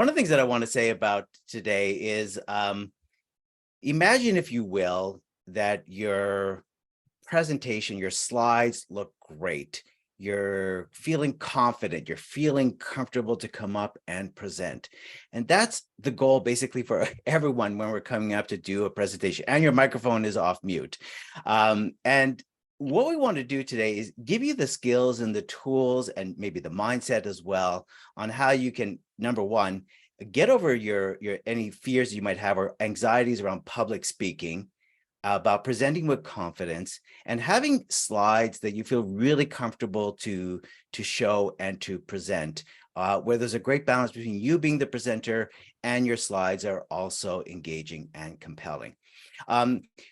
One of the things that I want to say about today is imagine, if you will, that your presentation, your slides look great. You're feeling confident, you're feeling comfortable to come up and present. And that's the goal basically for everyone when we're coming up to do a presentation, and your microphone is off mute. And what we want to do today is give you the skills and the tools and maybe the mindset as well on how you can, number one, get over your any fears you might have or anxieties around public speaking, about presenting with confidence and having slides that you feel really comfortable to show and to present, where there's a great balance between you being the presenter and your slides are also engaging and compelling.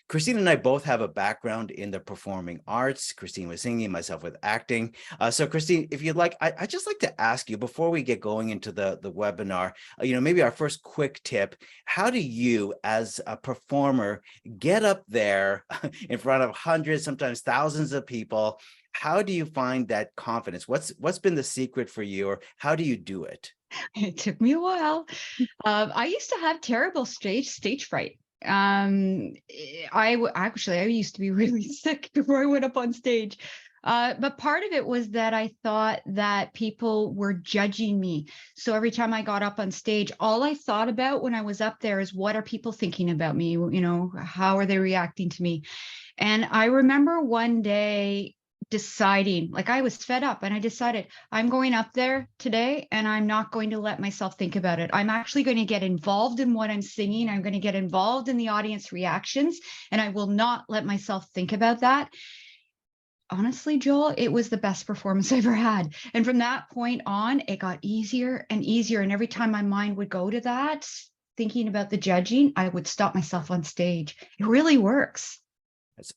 Christine and I both have a background in the performing arts. Christine with singing, myself with acting. So Christine, if you'd like, I'd just like to ask you before we get going into the webinar, maybe our first quick tip, how do you as a performer get up there in front of hundreds, sometimes thousands of people? How do you find that confidence? What's been the secret for you, or how do you do it? It took me a while. I used to have terrible stage fright. I used to be really sick before I went up on stage. But part of it was that I thought that people were judging me. So every time I got up on stage, all I thought about when I was up there is, what are people thinking about me? How are they reacting to me? And I remember one day deciding, like, I was fed up, and I decided, I'm going up there today and I'm not going to let myself think about it. I'm actually going to get involved in what I'm singing. I'm going to get involved in the audience reactions, and I will not let myself think about that. Honestly, Joel, it was the best performance I ever had. And from that point on, it got easier and easier. And every time my mind would go to that, thinking about the judging, I would stop myself on stage. It really works.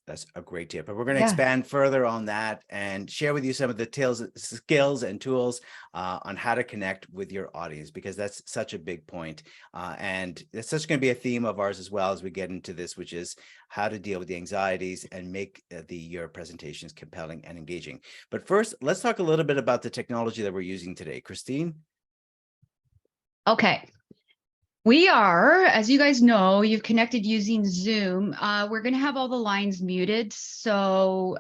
That's a great tip. But we're going to expand further on that and share with you some of the skills and tools on how to connect with your audience, because that's such a big point. And that's such going to be a theme of ours as well as we get into this, which is how to deal with the anxieties and make your presentations compelling and engaging. But first, let's talk a little bit about the technology that we're using today. Christine? Okay. We are, as you guys know, you've connected using Zoom. We're going to have all the lines muted, so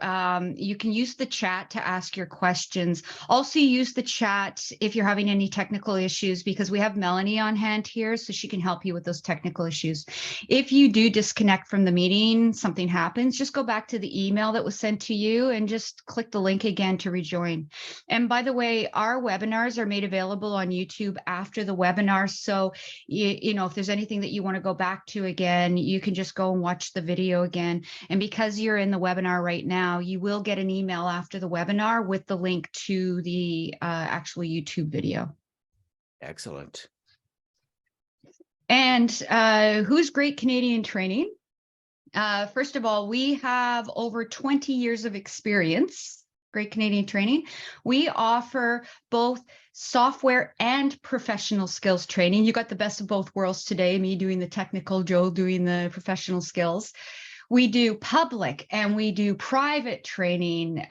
you can use the chat to ask your questions. Also, use the chat if you're having any technical issues, because we have Melanie on hand here, so she can help you with those technical issues. If you do disconnect from the meeting, something happens, just go back to the email that was sent to you and just click the link again to rejoin. And by the way, our webinars are made available on YouTube after the webinar, so if there's anything that you want to go back to again, you can just go and watch the video again. And because you're in the webinar right now, you will get an email after the webinar with the link to the actual YouTube video. Excellent. And who's Great Canadian Training? First of all, we have over 20 years of experience. Great Canadian Training. We offer both software and professional skills training. You got the best of both worlds today, me doing the technical, Joe doing the professional skills. We do public and we do private training.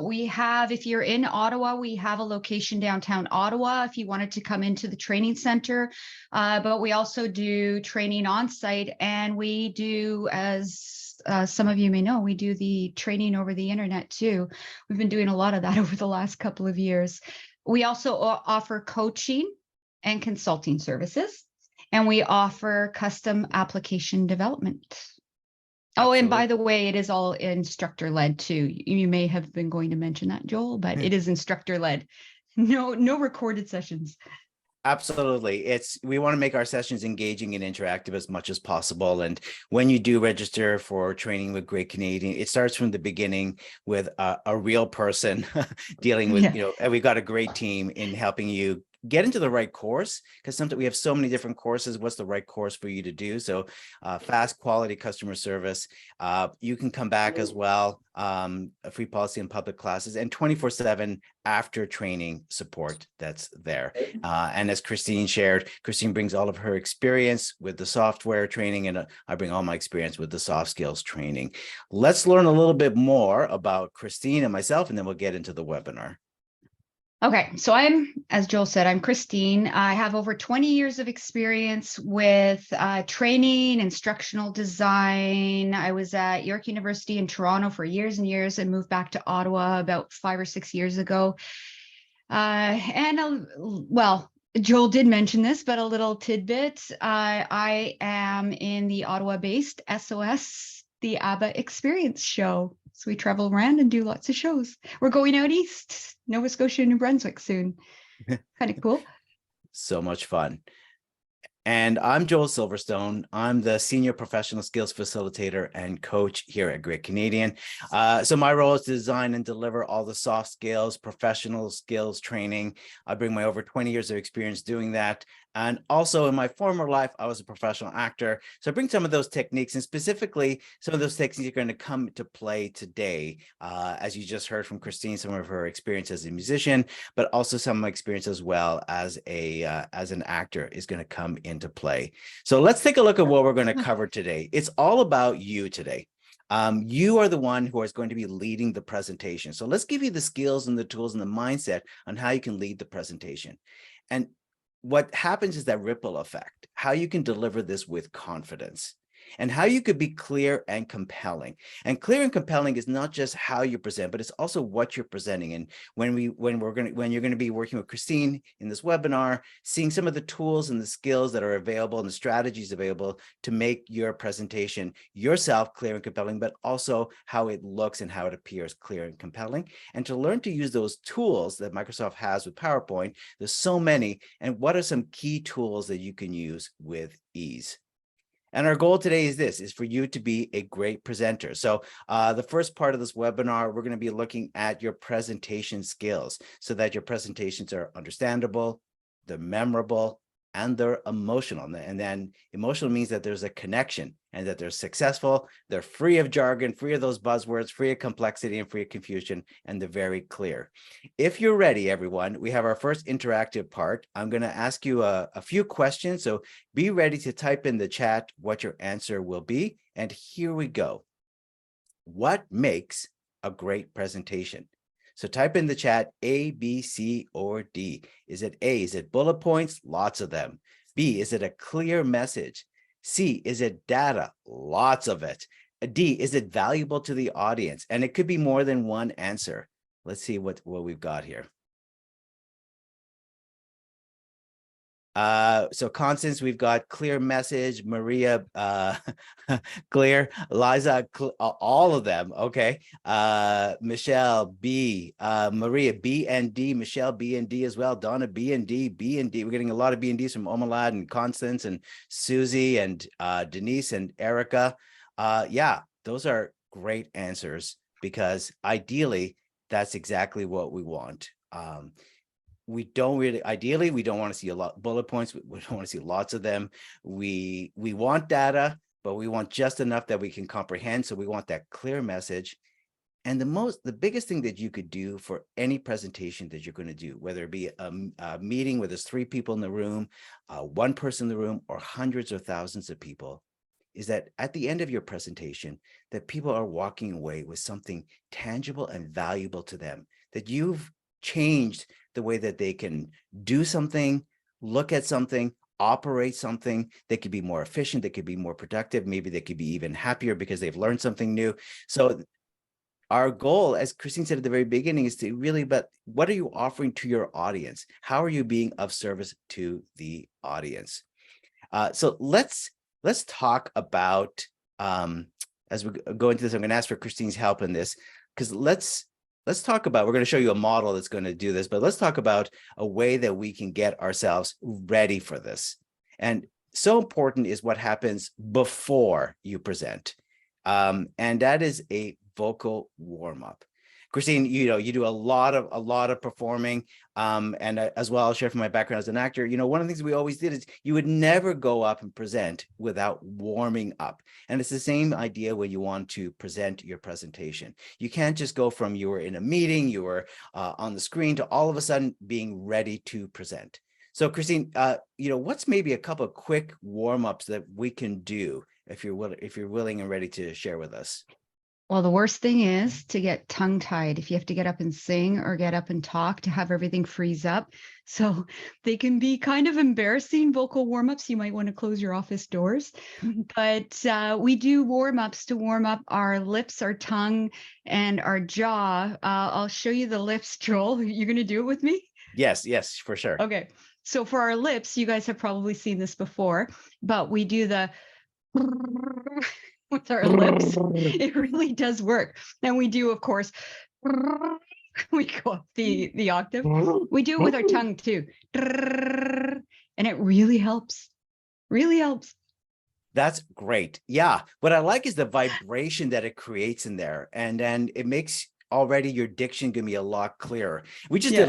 We have, if you're in Ottawa, we have a location downtown Ottawa if you wanted to come into the training center. But we also do training on site, and we do, as some of you may know, we do the training over the internet too. We've been doing a lot of that over the last couple of years. We also offer coaching and consulting services, and we offer custom application development. Oh, and by the way, it is all instructor-led too. You may have been going to mention that, Joel, but it is instructor-led. No recorded sessions. Absolutely. We want to make our sessions engaging and interactive as much as possible. And when you do register for training with Great Canadian, it starts from the beginning with a real person dealing with, and we've got a great team in helping you get into the right course, because sometimes we have so many different courses. What's the right course for you to do? So fast quality customer service. You can come back as well, a free policy and public classes, and 24/7 after training support that's there. And as Christine shared, Christine brings all of her experience with the software training, and I bring all my experience with the soft skills training. Let's learn a little bit more about Christine and myself, and then we'll get into the webinar. Okay, so as Joel said, I'm Christine. I have over 20 years of experience with training, instructional design. I was at York University in Toronto for years and years and moved back to Ottawa about 5 or 6 years ago. Well, Joel did mention this, but a little tidbit. I am in the Ottawa-based SOS, the ABBA Experience Show. So we travel around and do lots of shows. We're going out east, Nova Scotia, New Brunswick soon. Kind of cool. So much fun. And I'm Joel Silverstone. I'm the Senior Professional Skills Facilitator and Coach here at Great Canadian. So my role is to design and deliver all the soft skills, professional skills training. I bring my over 20 years of experience doing that. And also in my former life, I was a professional actor. So I bring some of those techniques, and specifically some of those techniques are going to come to play today. As you just heard from Christine, some of her experience as a musician, but also some of my experience as well as an actor is going to come into play. So let's take a look at what we're going to cover today. It's all about you today. You are the one who is going to be leading the presentation. So let's give you the skills and the tools and the mindset on how you can lead the presentation. And what happens is that ripple effect, how you can deliver this with confidence, and how you could be clear and compelling. And clear and compelling is not just how you present, but it's also what you're presenting. And when you're going to be working with Christine in this webinar, seeing some of the tools and the skills that are available and the strategies available to make your presentation yourself clear and compelling, but also how it looks and how it appears clear and compelling. And to learn to use those tools that Microsoft has with PowerPoint, there's so many, and what are some key tools that you can use with ease. And our goal today is for you to be a great presenter. So the first part of this webinar, we're going to be looking at your presentation skills so that your presentations are understandable, they're memorable, and they're emotional. And then emotional means that there's a connection and that they're successful, they're free of jargon, free of those buzzwords, free of complexity and free of confusion, and they're very clear. If you're ready, everyone, we have our first interactive part. I'm going to ask you a few questions. So be ready to type in the chat what your answer will be. And here we go. What makes a great presentation? So type in the chat A, B, C, or D. Is it A? Is it bullet points? Lots of them. B, is it a clear message? C, is it data? Lots of it. D, is it valuable to the audience? And it could be more than one answer. Let's see what we've got here. So Constance, we've got clear message, Maria, clear, Liza, all of them. Okay. Michelle, B, Maria, B and D, Michelle, B and D as well. Donna, B and D, B and D. We're getting a lot of B and Ds from Omalad and Constance and Susie and Denise and Erica. Yeah, those are great answers because ideally that's exactly what we want. Ideally, we don't want to see a lot bullet points. We don't want to see lots of them. We want data, but we want just enough that we can comprehend. So we want that clear message. And the biggest thing that you could do for any presentation that you're going to do, whether it be a meeting where there's 3 people in the room, one person in the room, or hundreds or thousands of people, is that at the end of your presentation, that people are walking away with something tangible and valuable to them, that you've changed the way that they can do something, look at something, operate something. They could be more efficient, they could be more productive, maybe they could be even happier because they've learned something new. So our goal, as Christine said at the very beginning, is to really, but what are you offering to your audience? How are you being of service to the audience? So let's talk about, as we go into this, I'm going to ask for Christine's help in this, because let's talk about, we're going to show you a model that's going to do this, but let's talk about a way that we can get ourselves ready for this. And so important is what happens before you present. And that is a vocal warm-up. Christine, you do a lot of performing, and as well, I'll share from my background as an actor. One of the things we always did is you would never go up and present without warming up. And it's the same idea when you want to present your presentation. You can't just go from you were in a meeting, you were on the screen, to all of a sudden being ready to present. So Christine, what's maybe a couple of quick warm-ups that we can do if you're willing and ready to share with us? Well, the worst thing is to get tongue-tied if you have to get up and sing or get up and talk to have everything freeze up. So they can be kind of embarrassing vocal warm-ups. You might want to close your office doors. But we do warm-ups to warm up our lips, our tongue, and our jaw. I'll show you the lips, Joel. You're going to do it with me? Yes, yes, for sure. Okay. So for our lips, you guys have probably seen this before, but we do the with our lips. It really does work. And we do, of course, we go up the octave. We do it with our tongue too. And it really helps. Really helps. That's great. Yeah. What I like is the vibration that it creates in there. And then it makes already your diction gonna be a lot clearer. We just did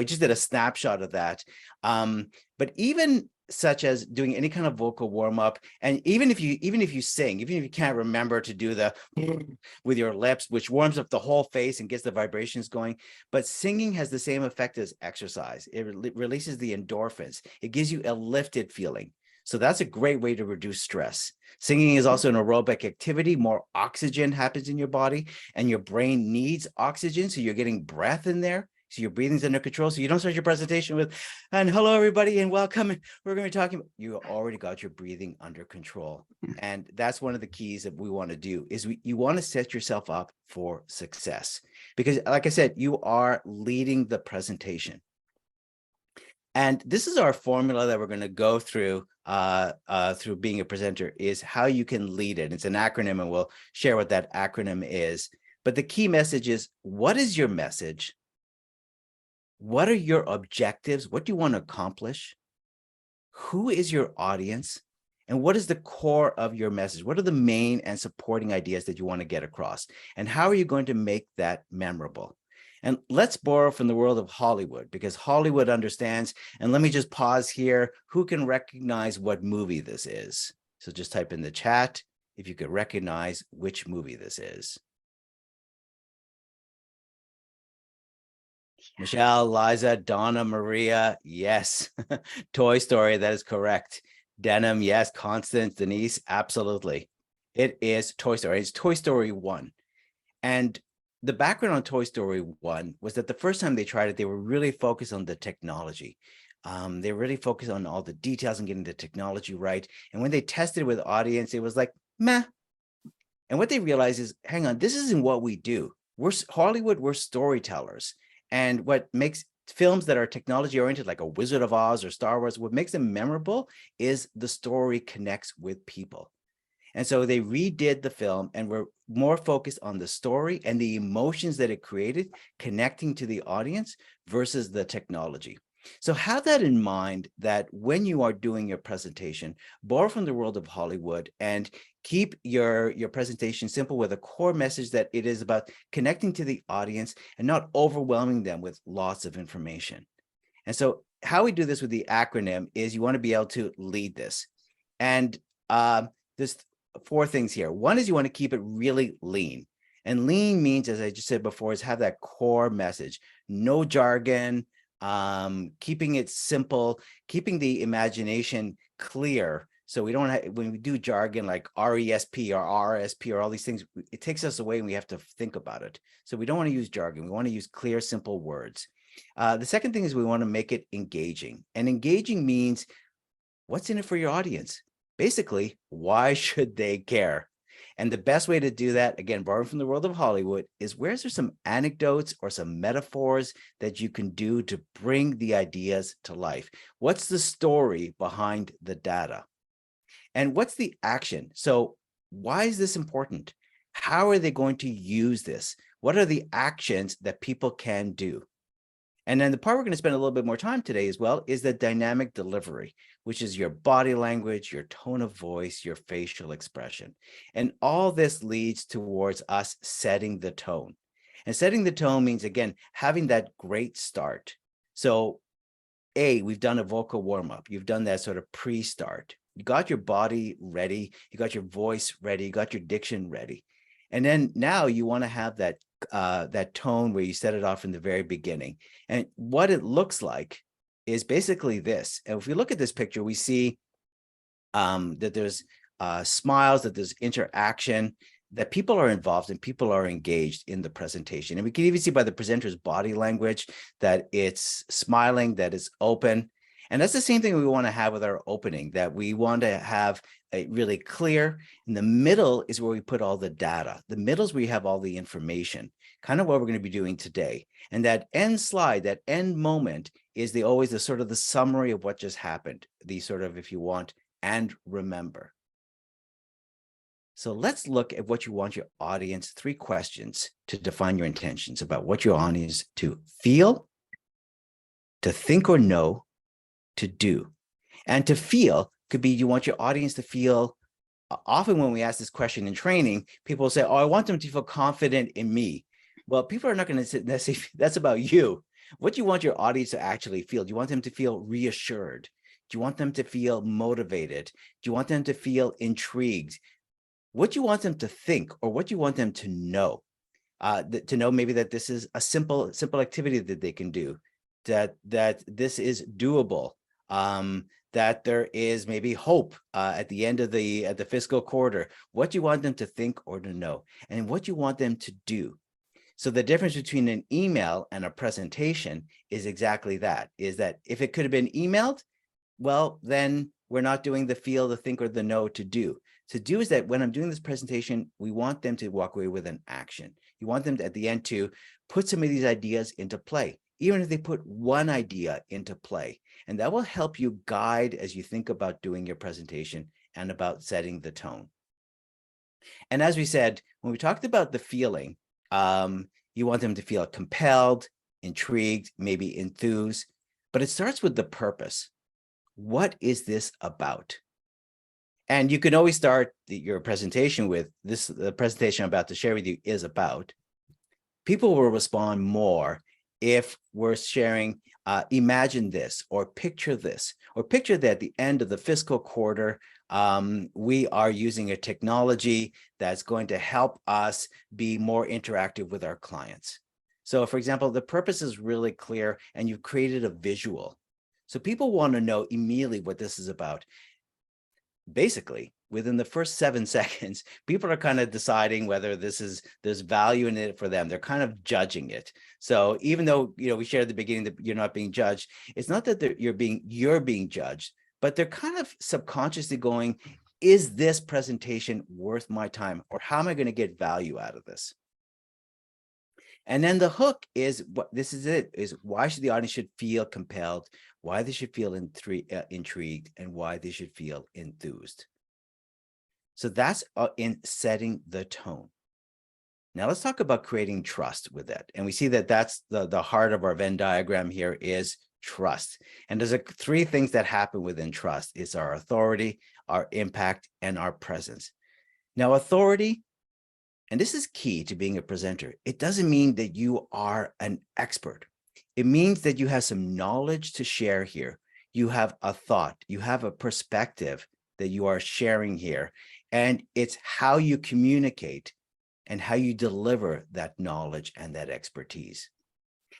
just did a snapshot of that. But even such as doing any kind of vocal warm-up, and even if you sing, even if you can't remember to do the with your lips, which warms up the whole face and gets the vibrations going, but singing has the same effect as exercise. It releases the endorphins. It gives you a lifted feeling. So that's a great way to reduce stress. Singing is also an aerobic activity. More oxygen happens in your body, and your brain needs oxygen. So you're getting breath in there. So your breathing's under control. So you don't start your presentation with, and hello, everybody, and welcome. We're going to be talking. You already got your breathing under control. And that's one of the keys that we want to do is you want to set yourself up for success. Because like I said, you are leading the presentation. And this is our formula that we're going to go through through being a presenter, is how you can lead it. It's an acronym, and we'll share what that acronym is. But the key message is, what is your message? What are your objectives? What do you want to accomplish? Who is your audience? And what is the core of your message? What are the main and supporting ideas that you want to get across? And how are you going to make that memorable? And let's borrow from the world of Hollywood, because Hollywood understands. And let me just pause here. Who can recognize what movie this is? So just type in the chat if you could recognize which movie this is. Yeah. Michelle, Liza, Donna, Maria, yes. Toy Story, that is correct. Denim, yes. Constance, Denise, absolutely. It is Toy Story. It's Toy Story 1. And the background on Toy Story 1 was that the first time they tried it, they were really focused on the technology. They were really focused on all the details and getting the technology right. And when they tested it with audience, it was like, meh. And what they realized is, hang on, this isn't what we do. We're Hollywood, we're storytellers. And what makes films that are technology oriented, like a Wizard of Oz or Star Wars, what makes them memorable is the story connects with people. And so they redid the film and were more focused on the story and the emotions that it created, connecting to the audience versus the technology. So have that in mind, that when you are doing your presentation, borrow from the world of Hollywood and keep your presentation simple with a core message that it is about connecting to the audience and not overwhelming them with lots of information. And so how we do this with the acronym is you want to be able to lead this. And there's 4 things here. One is you want to keep it really lean. And lean means, as I just said before, is have that core message. No jargon, keeping it simple, keeping the imagination clear. So we don't have, when we do jargon like RESP or RSP or all these things, it takes us away and we have to think about it. So we don't want to use jargon. We want to use clear, simple words. The second thing is we want to make it engaging. And engaging means, what's in it for your audience? Basically, why should they care? And the best way to do that, again, borrowing from the world of Hollywood, is where's there some anecdotes or some metaphors that you can do to bring the ideas to life? What's the story behind the data? And what's the action? So why is this important? How are they going to use this? What are the actions that people can do? And then the part we're going to spend a little bit more time today as well is the dynamic delivery, which is your body language, your tone of voice, your facial expression. And all this leads towards us setting the tone. And setting the tone means, again, having that great start. So we've done a vocal warm-up. You've done that sort of pre-start. You got your body ready. You got your voice ready. You got your diction ready. And then now you want to have that that tone where you set it off in the very beginning. And what it looks like is basically this. And if we look at this picture, we see that there's smiles, that there's interaction. that people are involved and people are engaged in the presentation. And we can even see by the presenter's body language that it's smiling, that it's open. And that's the same thing we want to have with our opening, that we want to have a really clear. In the middle is where we put all the data. The middle is where you have all the information, kind of what we're going to be doing today. And that end slide, that end moment is always the sort of the summary of what just happened, the sort of, if you want, and remember. So let's look at what you want your audience, 3 questions to define your intentions about what your audience to feel, to think or know, to do. And to feel could be you want your audience to feel, often when we ask this question in training, people say, oh, I want them to feel confident in me. Well, people are not going to necessarily, that's about you. What do you want your audience to actually feel? Do you want them to feel reassured? Do you want them to feel motivated? Do you want them to feel intrigued? What do you want them to think, or what do you want them to know? To know maybe that this is a simple activity that they can do, that this is doable, that there is maybe hope at the end of the fiscal quarter. What do you want them to think or to know, and what do you want them to do? So the difference between an email and a presentation is exactly that, is that if it could have been emailed, well, then we're not doing the feel, the think, or the know to do. To do is that when I'm doing this presentation, we want them to walk away with an action. You want them to, at the end, to put some of these ideas into play, even if they put one idea into play. And that will help you guide as you think about doing your presentation and about setting the tone. And as we said, when we talked about the feeling, you want them to feel compelled, intrigued, maybe enthused, but it starts with the purpose. What is this about? And you can always start your presentation with this, the presentation I'm about to share with you is about. People will respond more if we're sharing, imagine this, or picture this, or picture that at the end of the fiscal quarter, we are using a technology that's going to help us be more interactive with our clients. So for example, the purpose is really clear and you've created a visual. So people want to know immediately what this is about. Basically, within the first 7 seconds, people are kind of deciding whether there's value in it for them. They're kind of judging it. So even though, we shared at the beginning that you're not being judged, it's not that you're being judged, but they're kind of subconsciously going, is this presentation worth my time, or how am I going to get value out of this? And then the hook is why should the audience should feel compelled, why they should feel intrigued, and why they should feel enthused. So that's in setting the tone. Now let's talk about creating trust with it. And we see that that's the heart of our Venn diagram here is trust. And there's 3 things that happen within trust. It's our authority, our impact, and our presence. Now, authority, and this is key to being a presenter, it doesn't mean that you are an expert. It means that you have some knowledge to share here. You have a thought, you have a perspective that you are sharing here. And it's how you communicate and how you deliver that knowledge and that expertise.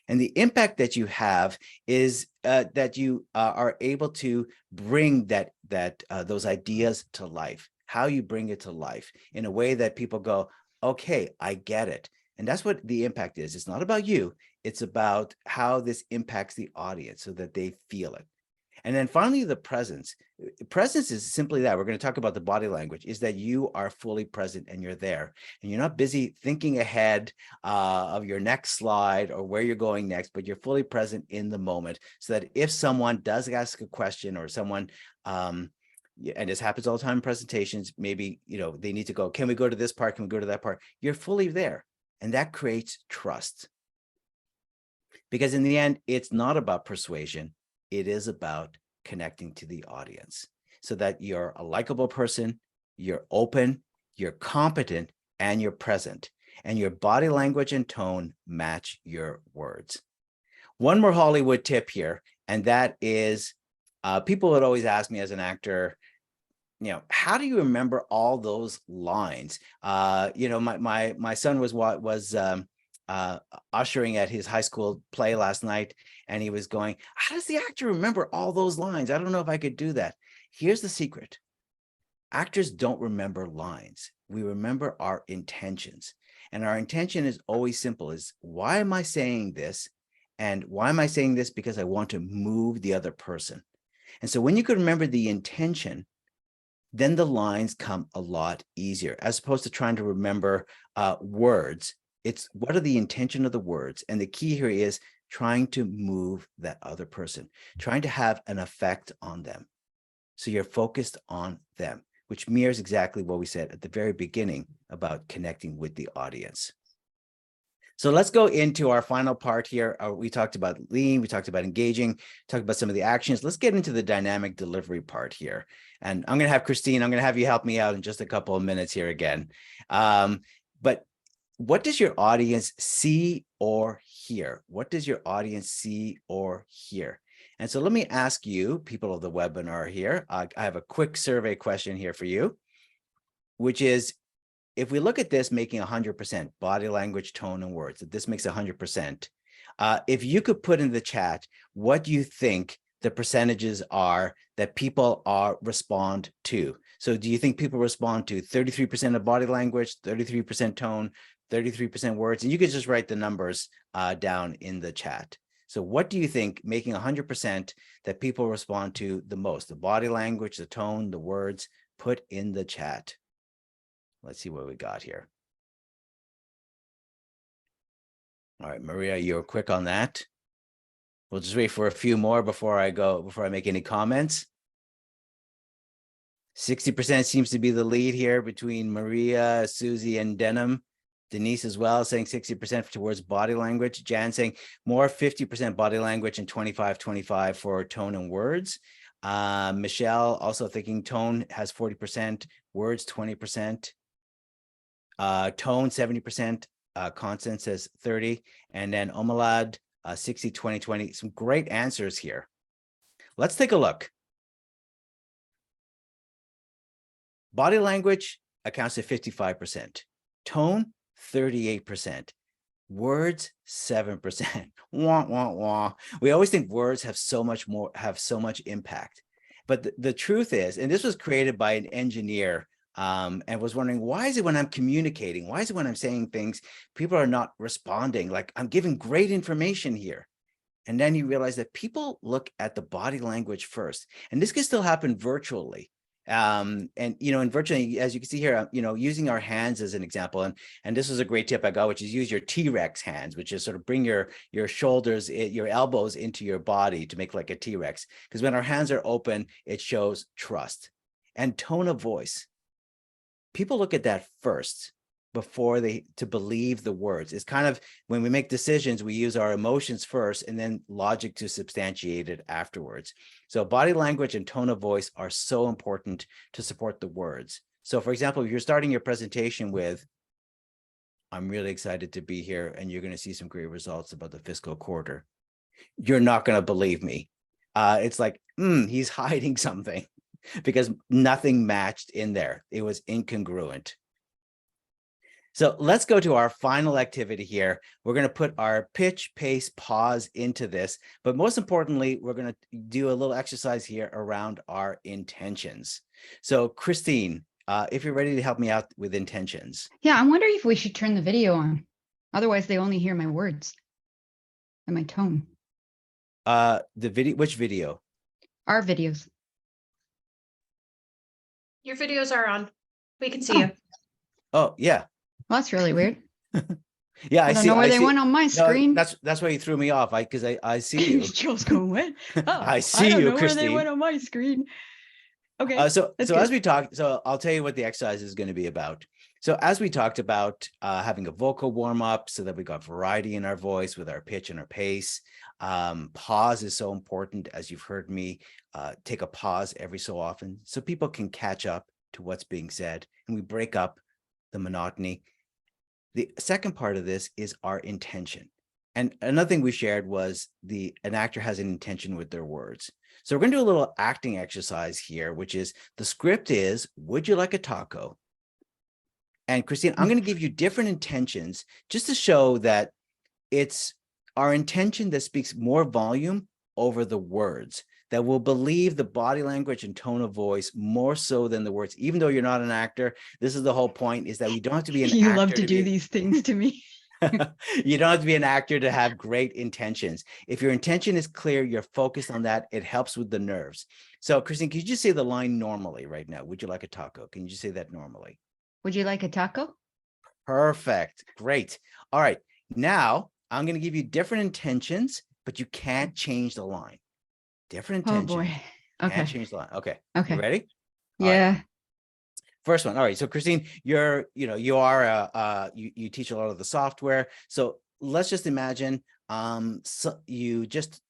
And the impact that you have is that you are able to bring those ideas to life, how you bring it to life in a way that people go, okay, I get it. And that's what the impact is. It's not about you. It's about how this impacts the audience so that they feel it. And then finally, the presence. Presence is simply that. We're going to talk about the body language, is that you are fully present and you're there. And you're not busy thinking ahead of your next slide or where you're going next, but you're fully present in the moment so that if someone does ask a question or someone, and this happens all the time in presentations, maybe, they need to go, can we go to this part? Can we go to that part? You're fully there. And that creates trust. Because in the end, it's not about persuasion. It is about connecting to the audience so that you're a likable person, you're open, you're competent, and you're present. And your body language and tone match your words. One more Hollywood tip here, and that is people would always ask me as an actor, how do you remember all those lines? My son was ushering at his high school play last night, and he was going, how does the actor remember all those lines? I don't know if I could do that. Here's the secret. Actors don't remember lines. we remember our intentions. And our intention is always simple, is why am I saying this? And why am I saying this? Because I want to move the other person. And so when you can remember the intention, then the lines come a lot easier, as opposed to trying to remember words. It's what are the intention of the words? And the key here is trying to move that other person, trying to have an effect on them. So you're focused on them, which mirrors exactly what we said at the very beginning about connecting with the audience. So let's go into our final part here. We talked about lean, we talked about engaging, talked about some of the actions. Let's get into the dynamic delivery part here. And I'm going to have Christine, I'm going to have you help me out in just a couple of minutes here again. But what does your audience see or hear? What does your audience see or hear? And so let me ask you, people of the webinar here, I have a quick survey question here for you, which is, if we look at this making 100% body language, tone, and words, that this makes 100%. If you could put in the chat, what do you think the percentages are that people respond to? So do you think people respond to 33% of body language, 33% tone, 33% words? And you could just write the numbers down in the chat. So what do you think making 100% that people respond to the most? The body language, the tone, the words, put in the chat. Let's see what we got here. All right, Maria, you're quick on that. We'll just wait for a few more before I make any comments. 60% seems to be the lead here between Maria, Susie, and Denham. Denise as well, saying 60% towards body language. Jan saying more 50% body language and 25-25 for tone and words. Michelle also thinking tone has 40%, words 20%. Tone 70%, Constance says 30, and then Omalad 60, 20, 20. Some great answers here. Let's take a look. Body language accounts for 55%, tone 38%, words 7%. Wah, wah, wah. We always think words have so much impact, but the truth is, and this was created by an engineer. And was wondering, why is it when I'm communicating, why is it when I'm saying things, people are not responding? Like, I'm giving great information here. And then you realize that people look at the body language first. And this can still happen virtually. And, in virtually, as you can see here, using our hands as an example, and this was a great tip I got, which is use your T-Rex hands, which is sort of bring your shoulders, your elbows into your body to make like a T-Rex. Because when our hands are open, it shows trust. And tone of voice. People look at that first before to believe the words. It's kind of when we make decisions, we use our emotions first and then logic to substantiate it afterwards. So body language and tone of voice are so important to support the words. So for example, if you're starting your presentation with, I'm really excited to be here and you're going to see some great results about the fiscal quarter, you're not going to believe me. It's like, he's hiding something. Because nothing matched in there. It was incongruent. So let's go to our final activity here. We're going to put our pitch, pace, pause into this. But most importantly, we're going to do a little exercise here around our intentions. So Christine, if you're ready to help me out with intentions. Yeah, I'm wondering if we should turn the video on. Otherwise, they only hear my words and my tone. The video, which video? Our videos. Your videos are on. We can see you. Oh, yeah. Well, that's really weird. Yeah, I don't know where they went on my screen. No, that's why you threw me off. Because I see you. Joel's going, what? Oh, I see I don't you, know Christine. where they went on my screen. Okay. So as we talk, so I'll tell you what the exercise is going to be about. So as we talked about having a vocal warm up so that we got variety in our voice with our pitch and our pace. Pause is so important, as you've heard me take a pause every so often so people can catch up to what's being said and we break up the monotony. The second part of this is our intention. And another thing we shared was an actor has an intention with their words. So we're going to do a little acting exercise here, which is the script is, would you like a taco? And Christine, I'm going to give you different intentions just to show that it's our intention that speaks more volume over the words. that will believe the body language and tone of voice more so than the words. Even though you're not an actor, this is the whole point, is that you don't have to be an You actor love to do be, these things to me. you don't have to be an actor to have great intentions. If your intention is clear, you're focused on that, it helps with the nerves. So Christine, could you just say the line normally right now? Would you like a taco? Can you just say that normally? Would you like a taco? Perfect. Great. All right. Now I'm going to give you different intentions, but you can't change the line. Different Oh intentions. boy. Can't Okay. change the line. Okay. Okay. You ready? All right. Yeah. First one. All right. So Christine, you teach a lot of the software. So let's just imagine so you just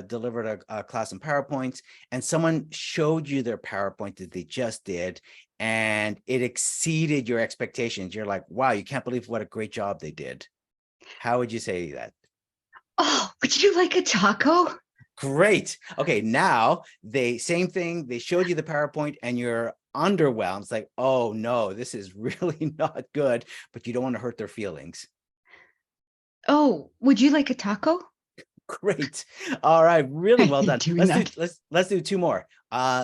delivered a class in PowerPoint and someone showed you their PowerPoint that they just did and it exceeded your expectations. You're like, wow, you can't believe what a great job they did. How would you say that? Oh, would you like a taco? Great. Okay, now same thing. They showed you the PowerPoint and you're underwhelmed. It's like, oh no, this is really not good, but you don't want to hurt their feelings. Oh, would you like a taco? Great. All right, really I well hate done. doing that. Let's do two more.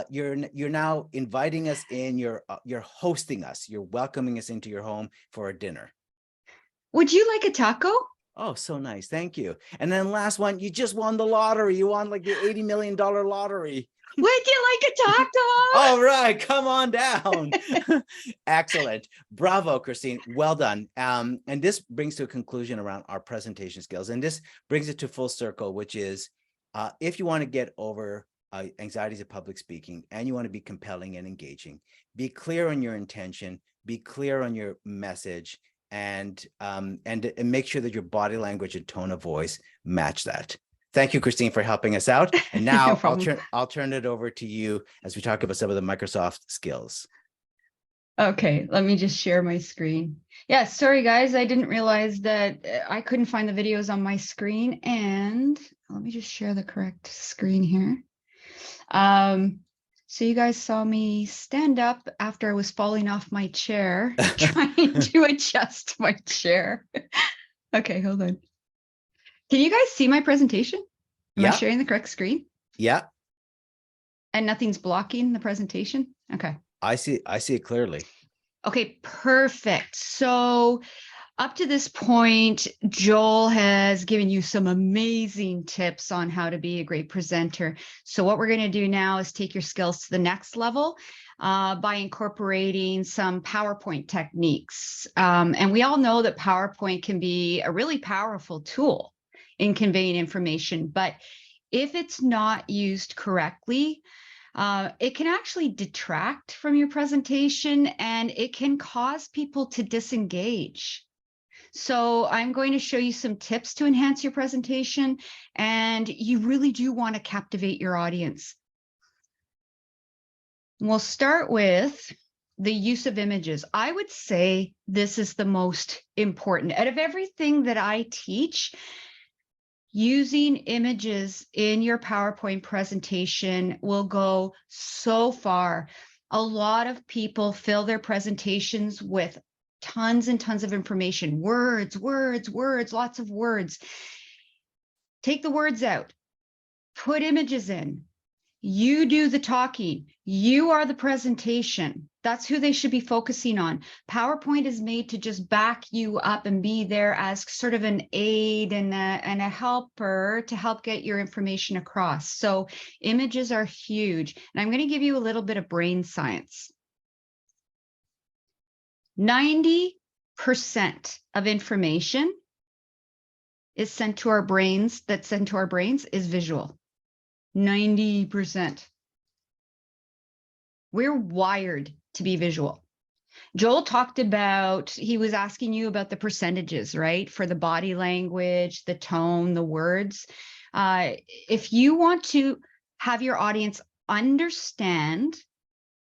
You're now inviting us in. You're hosting us. You're welcoming us into your home for a dinner. Would you like a taco? Oh, so nice. Thank you. And then last one, you just won the lottery. You won like the $80 million lottery. Would you like a taco? All right, come on down. Excellent. Bravo, Christine. Well done. And this brings to a conclusion around our presentation skills. And this brings it to full circle, which is if you want to get over anxieties of public speaking and you want to be compelling and engaging, be clear on your intention, be clear on your message, and make sure that your body language and tone of voice match that. Thank you, Christine, for helping us out. And now No I'll turn it over to you as we talk about some of the Microsoft skills. Okay, let me just share my screen. Yeah, sorry guys, I didn't realize that I couldn't find the videos on my screen. And let me just share the correct screen here. So you guys saw me stand up after I was falling off my chair, trying to adjust my chair. Okay, hold on. Can you guys see my presentation? Am I sharing the correct screen? Yeah. And nothing's blocking the presentation? Okay. I see it clearly. Okay, perfect. So up to this point, Joel has given you some amazing tips on how to be a great presenter. So what we're going to do now is take your skills to the next level by incorporating some PowerPoint techniques. And we all know that PowerPoint can be a really powerful tool in conveying information, but if it's not used correctly, it can actually detract from your presentation and it can cause people to disengage. So I'm going to show you some tips to enhance your presentation, and you really do want to captivate your audience. We'll start with the use of images. I would say this is the most important. Out of everything that I teach, using images in your PowerPoint presentation will go so far. A lot of people fill their presentations with tons and tons of information, words, lots of words. Take the words out, put images in. You do the talking. You are the presentation. That's who they should be focusing on. PowerPoint is made to just back you up and be there as sort of an aid and a helper to help get your information across. So images are huge. And I'm going to give you a little bit of brain science. 90% of information is sent to our brains, is visual. 90%. We're wired to be visual. Joel talked about, he was asking you about the percentages, right? For the body language, the tone, the words. If you want to have your audience understand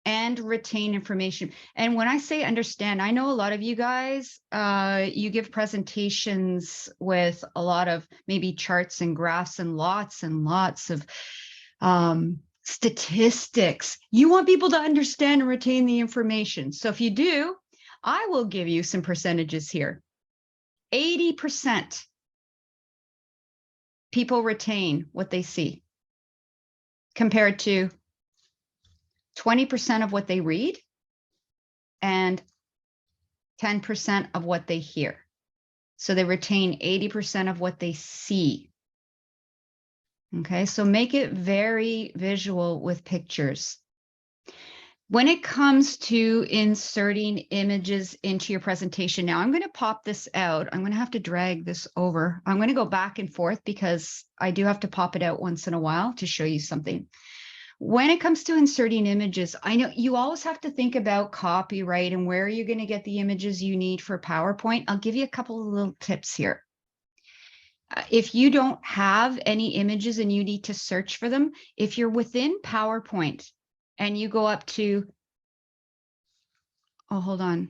and retain information. And when I say understand, I know a lot of you guys, you give presentations with a lot of maybe charts and graphs and lots of statistics. You want people to understand and retain the information. So if you do, I will give you some percentages here. 80% people retain what they see. compared to 20% of what they read and 10% of what they hear. So they retain 80% of what they see. Okay, so make it very visual with pictures. When it comes to inserting images into your presentation, now I'm going to pop this out. I'm going to have to drag this over. I'm going to go back and forth because I do have to pop it out once in a while to show you something. When it comes to inserting images, I know you always have to think about copyright and where you're going to get the images you need for PowerPoint. I'll give you a couple of little tips here. If you don't have any images and you need to search for them, if you're within PowerPoint and you go up to, oh, hold on.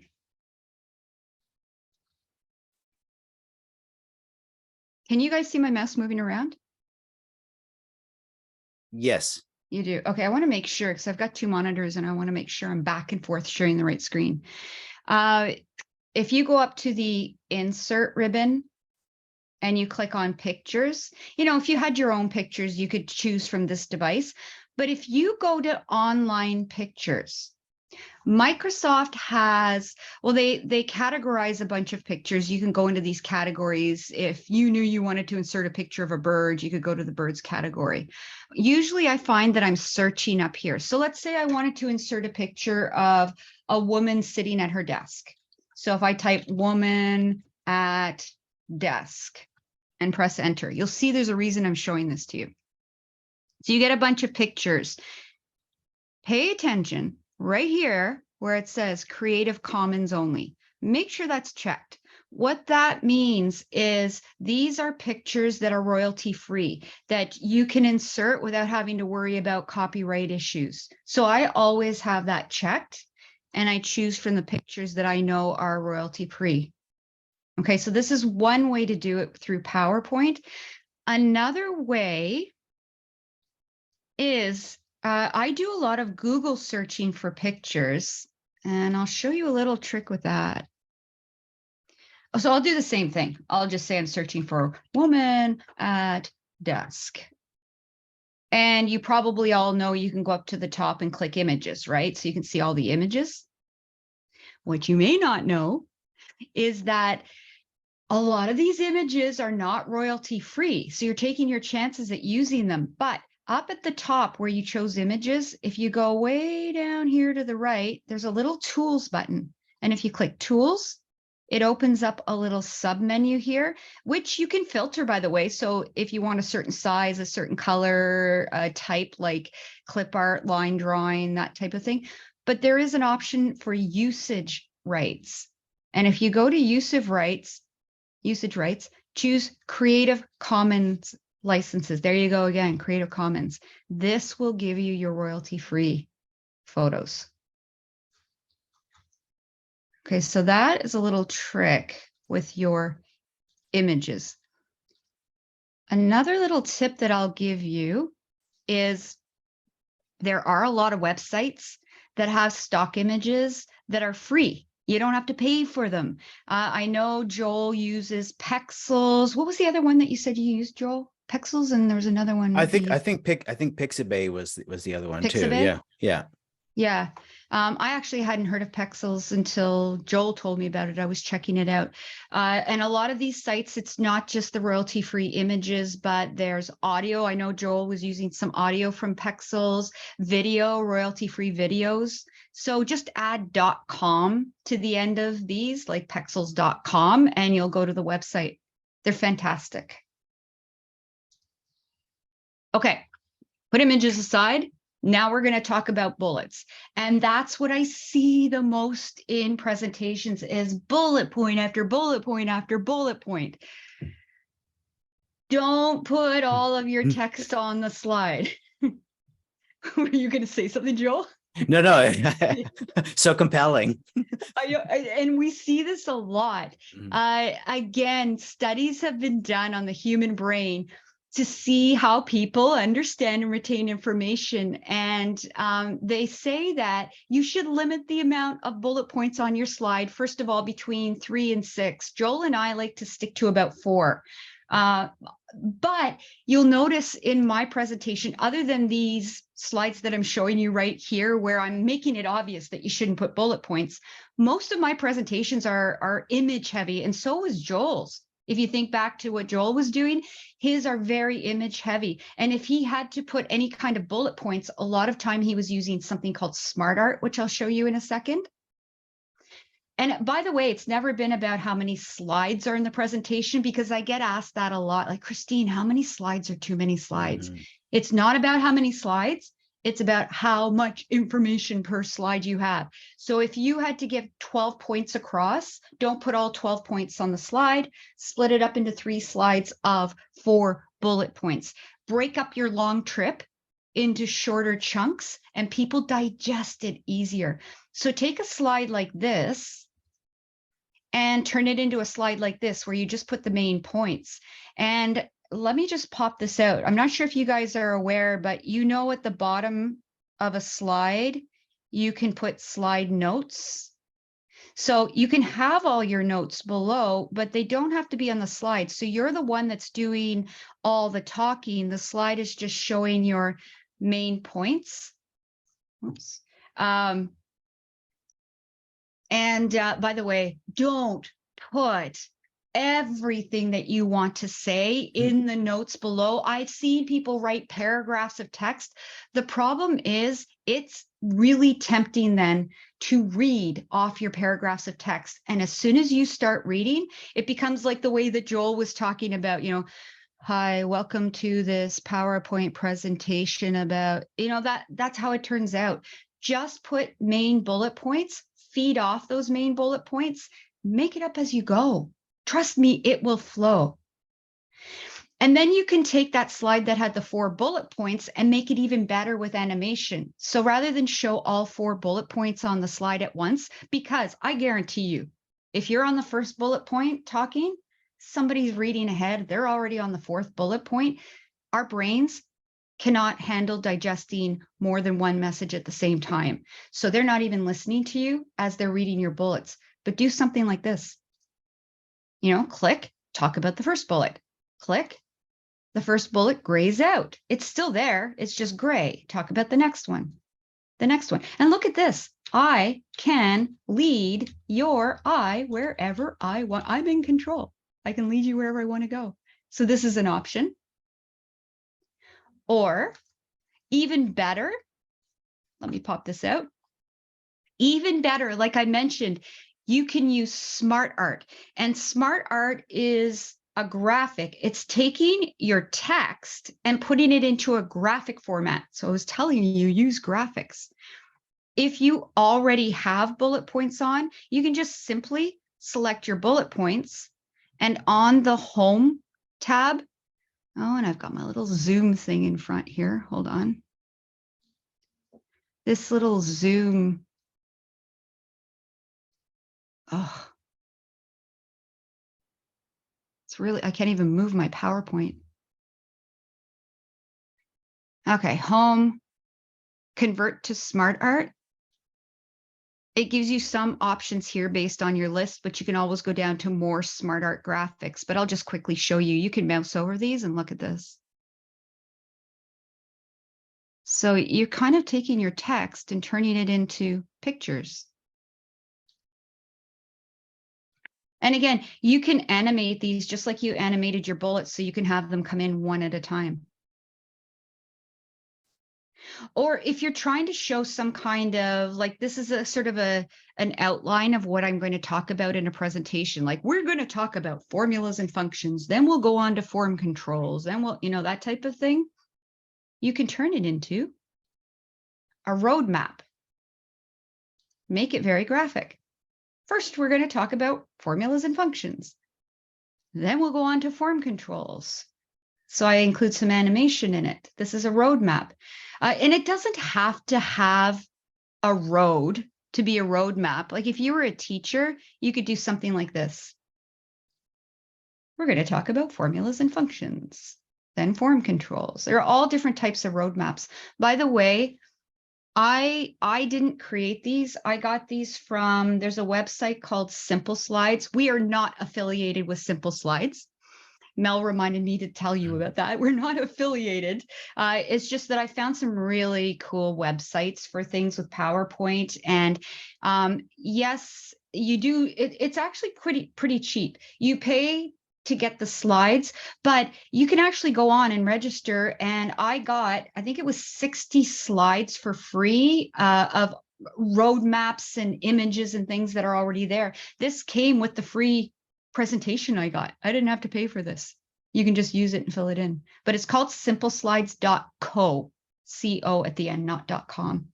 Can you guys see my mouse moving around? Yes. You do. Okay, I want to make sure because I've got two monitors and I want to make sure I'm back and forth sharing the right screen. If you go up to the insert ribbon and you click on pictures, you know, if you had your own pictures, you could choose from this device. But if you go to online pictures, Microsoft has, well, they categorize a bunch of pictures. You can go into these categories. If you knew you wanted to insert a picture of a bird, you could go to the birds category. Usually I find that I'm searching up here. So let's say I wanted to insert a picture of a woman sitting at her desk. So if I type woman at desk and press enter, you'll see there's a reason I'm showing this to you. So you get a bunch of pictures. Pay attention right here where it says Creative Commons only. Make sure that's checked. What that means is these are pictures that are royalty free, that you can insert without having to worry about copyright issues. So I always have that checked and I choose from the pictures that I know are royalty free. Okay, so this is one way to do it through PowerPoint. Another way is I do a lot of Google searching for pictures, and I'll show you a little trick with that. So I'll do the same thing. I'll just say I'm searching for woman at desk. And you probably all know you can go up to the top and click images, right? So you can see all the images. What you may not know is that a lot of these images are not royalty free. So you're taking your chances at using them, but up at the top where you chose images, if you go way down here to the right, there's a little tools button. And if you click tools, it opens up a little sub menu here, which you can filter, by the way. So if you want a certain size, a certain color, a type like clip art, line drawing, that type of thing. But there is an option for usage rights. And if you go to usage rights, choose Creative Commons licenses. There you go again, Creative Commons. This will give you your royalty-free photos. Okay, so that is a little trick with your images. Another little tip that I'll give you is there are a lot of websites that have stock images that are free. You don't have to pay for them. I know Joel uses Pexels. What was the other one that you said you used, Joel? Pexels, and there was another one. I think Pixabay was the other one too. Pixabay? Yeah. I actually hadn't heard of Pexels until Joel told me about it. I was checking it out. And a lot of these sites, it's not just the royalty-free images, but there's audio. I know Joel was using some audio from Pexels, video, royalty-free videos. So just add .com to the end of these, like pexels.com, and you'll go to the website. They're fantastic. Okay, put images aside. Now we're going to talk about bullets. And that's what I see the most in presentations is bullet point after bullet point after bullet point. Don't put all of your text on the slide. Were you going to say something, Joel? No. So compelling. And we see this a lot. Again, studies have been done on the human brain to see how people understand and retain information. And they say that you should limit the amount of bullet points on your slide, first of all, between 3 and 6. Joel and I like to stick to about 4. But you'll notice in my presentation, other than these slides that I'm showing you right here, where I'm making it obvious that you shouldn't put bullet points, most of my presentations are image heavy, and so is Joel's. If you think back to what Joel was doing, his are very image heavy. And if he had to put any kind of bullet points, a lot of time he was using something called Smart Art, which I'll show you in a second. And by the way, it's never been about how many slides are in the presentation, because I get asked that a lot, like, Christine, how many slides are too many slides? It's not about how many slides. It's about how much information per slide you have. So if you had to give 12 points across, don't put all 12 points on the slide, split it up into 3 slides of 4 bullet points. Break up your long trip into shorter chunks, and people digest it easier. So take a slide like this and turn it into a slide like this, where you just put the main points. And let me just pop this out. I'm not sure if you guys are aware, but you know, at the bottom of a slide, you can put slide notes. So you can have all your notes below, but they don't have to be on the slide. So you're the one that's doing all the talking. The slide is just showing your main points. Oops. By the way, don't put everything that you want to say in the notes below. I've seen people write paragraphs of text. The problem is it's really tempting then to read off your paragraphs of text. And as soon as you start reading, it becomes like the way that Joel was talking about, you know, hi, welcome to this PowerPoint presentation about, you know, that's how it turns out. Just put main bullet points, feed off those main bullet points, make it up as you go. Trust me, it will flow. And then you can take that slide that had the 4 bullet points and make it even better with animation. So rather than show all 4 bullet points on the slide at once, because I guarantee you, if you're on the first bullet point talking, somebody's reading ahead, they're already on the 4th bullet point. Our brains cannot handle digesting more than one message at the same time. So they're not even listening to you as they're reading your bullets. But do something like this. You know, click, talk about the first bullet. Click, the first bullet grays out. It's still there. It's just gray. Talk about the next one. The next one. And look at this. I can lead your eye wherever I want. I'm in control. I can lead you wherever I want to go. So this is an option. Or even better, let me pop this out. Even better, like I mentioned, you can use Smart Art. And Smart Art is a graphic. It's taking your text and putting it into a graphic format. So I was telling you, use graphics. If you already have bullet points on, you can just simply select your bullet points, and on the Home tab, oh, and I've got my little zoom thing in front here. Hold on. This little zoom. Oh, it's really, I can't even move my PowerPoint. Okay, Home, convert to Smart Art. It gives you some options here based on your list, but you can always go down to more Smart Art graphics. But I'll just quickly show you. You can mouse over these and look at this. So you're kind of taking your text and turning it into pictures. And again, you can animate these just like you animated your bullets, so you can have them come in one at a time. Or if you're trying to show some kind of, like, this is a sort of an outline of what I'm going to talk about in a presentation. Like, we're going to talk about formulas and functions, then we'll go on to form controls, then we'll, you know, that type of thing. You can turn it into a roadmap. Make it very graphic. First, we're going to talk about formulas and functions. Then we'll go on to form controls. So I include some animation in it. This is a roadmap. And it doesn't have to have a road to be a roadmap. Like if you were a teacher, you could do something like this. We're going to talk about formulas and functions, then form controls. There are all different types of roadmaps. By the way, I didn't create these. I got these from, there's a website called Simple Slides. We are not affiliated with Simple Slides. Mel reminded me to tell you about that. We're not affiliated. It's just that I found some really cool websites for things with PowerPoint. And yes, you do. It's actually pretty cheap. You pay to get the slides, but you can actually go on and register. And I think it was 60 slides for free of roadmaps and images and things that are already there. This came with the free presentation I got. I didn't have to pay for this. You can just use it and fill it in. But it's called simpleslides.co, C-O at the end, not .com.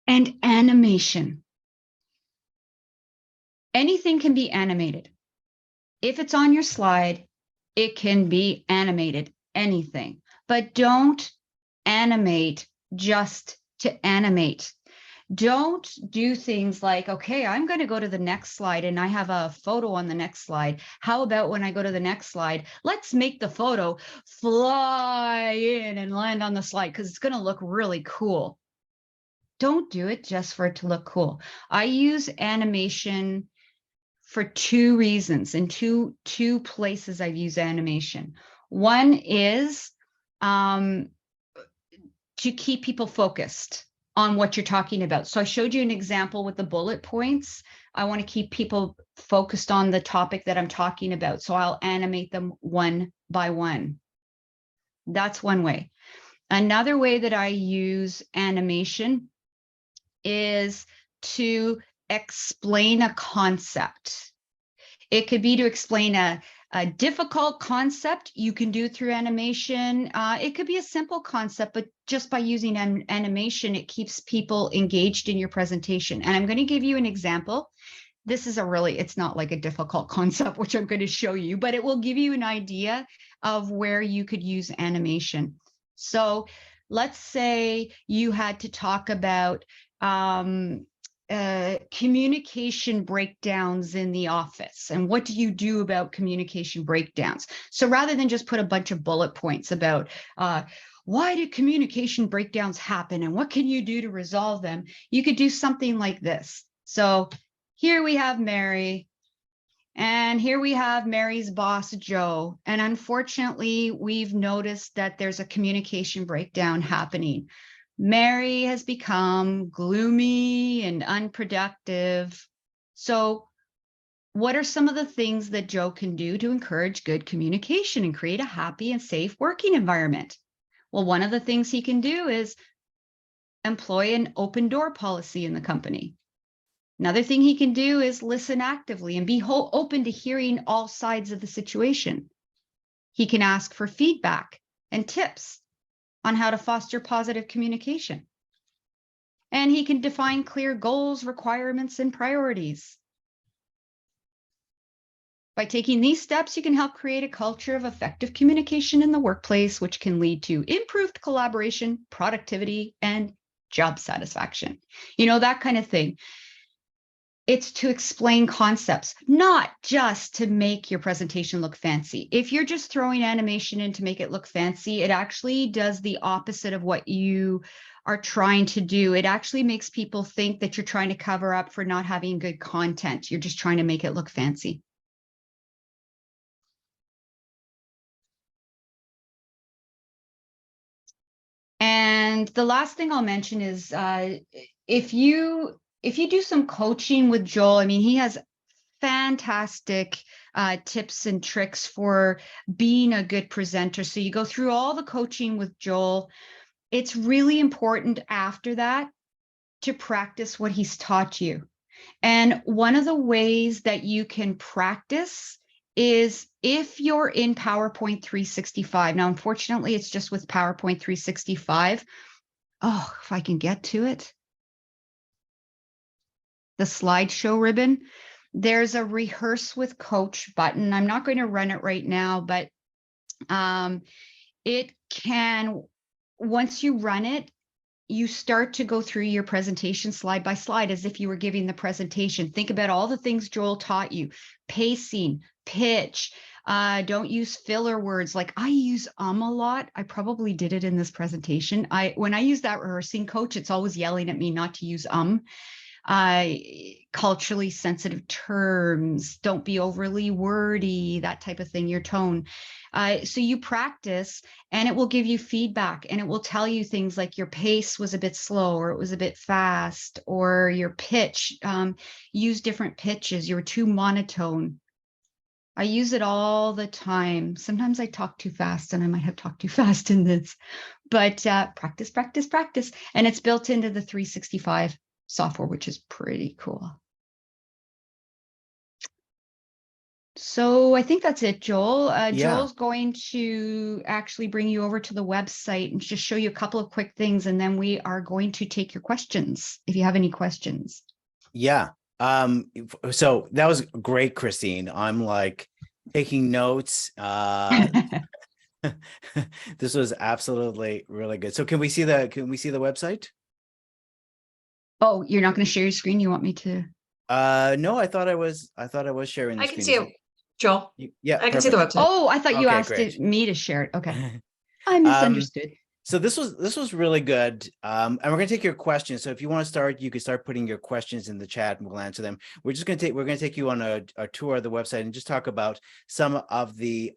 And animation. Anything can be animated. If it's on your slide, it can be animated, anything. But don't animate just to animate. Don't do things like, okay, I'm going to go to the next slide and I have a photo on the next slide. How about when I go to the next slide, let's make the photo fly in and land on the slide because it's going to look really cool. Don't do it just for it to look cool. I use animation for two reasons. In two places I've used animation. One is to keep people focused on what you're talking about. So I showed you an example with the bullet points. I want to keep people focused on the topic that I'm talking about. So I'll animate them one by one. That's one way. Another way that I use animation is to explain a concept. It could be to explain a difficult concept. You can do through animation. It could be a simple concept, but just by using animation, it keeps people engaged in your presentation. And I'm going to give you an example. This is it's not like a difficult concept, which I'm going to show you, but it will give you an idea of where you could use animation. So let's say you had to talk about communication breakdowns in the office. And what do you do about communication breakdowns? So rather than just put a bunch of bullet points about why do communication breakdowns happen and what can you do to resolve them, you could do something like this. So here we have Mary, and here we have Mary's boss, Joe. And unfortunately, we've noticed that there's a communication breakdown happening. Mary has become gloomy and unproductive. So what are some of the things that Joe can do to encourage good communication and create a happy and safe working environment? Well, one of the things he can do is employ an open door policy in the company. Another thing he can do is listen actively and be open to hearing all sides of the situation. He can ask for feedback and tips on how to foster positive communication. And he can define clear goals, requirements, and priorities. By taking these steps, you can help create a culture of effective communication in the workplace, which can lead to improved collaboration, productivity, and job satisfaction. You know, that kind of thing. It's to explain concepts, not just to make your presentation look fancy. If you're just throwing animation in to make it look fancy, it actually does the opposite of what you are trying to do. It actually makes people think that you're trying to cover up for not having good content. You're just trying to make it look fancy. And the last thing I'll mention is if you do some coaching with Joel, I mean, he has fantastic tips and tricks for being a good presenter. So you go through all the coaching with Joel. It's really important after that to practice what he's taught you. And one of the ways that you can practice is if you're in PowerPoint 365. Now, unfortunately, it's just with PowerPoint 365. Oh, if I can get to it. The slideshow ribbon. There's a rehearse with coach button. I'm not going to run it right now, but it can, once you run it, you start to go through your presentation slide by slide as if you were giving the presentation. Think about all the things Joel taught you: pacing, pitch, don't use filler words. Like I use a lot. I probably did it in this presentation. When I use that rehearsing coach, it's always yelling at me not to use culturally sensitive terms, don't be overly wordy, that type of thing, your tone. So you practice and it will give you feedback, and it will tell you things like your pace was a bit slow, or it was a bit fast, or your pitch, use different pitches, you were too monotone. I use it all the time. Sometimes I talk too fast, and I might have talked too fast in this, but practice, practice, practice. And it's built into the 365 software, which is pretty cool. So I think that's it, Joel. Yeah. Joel's going to actually bring you over to the website and just show you a couple of quick things, and then we are going to take your questions if you have any questions. Yeah. So that was great, Christine. I'm like taking notes. This was absolutely really good. So can we see the website? Oh, you're not going to share your screen? You want me to? No, I thought I was sharing the I screen. can see it, Joel. Yeah, I can see the perfect. website. Oh, I thought you Okay, asked great. me to share it. Okay. I misunderstood. So this was really good. And we're gonna take your questions. So if you want to start, you can start putting your questions in the chat and we'll answer them. We're gonna take you on a tour of the website and just talk about some of the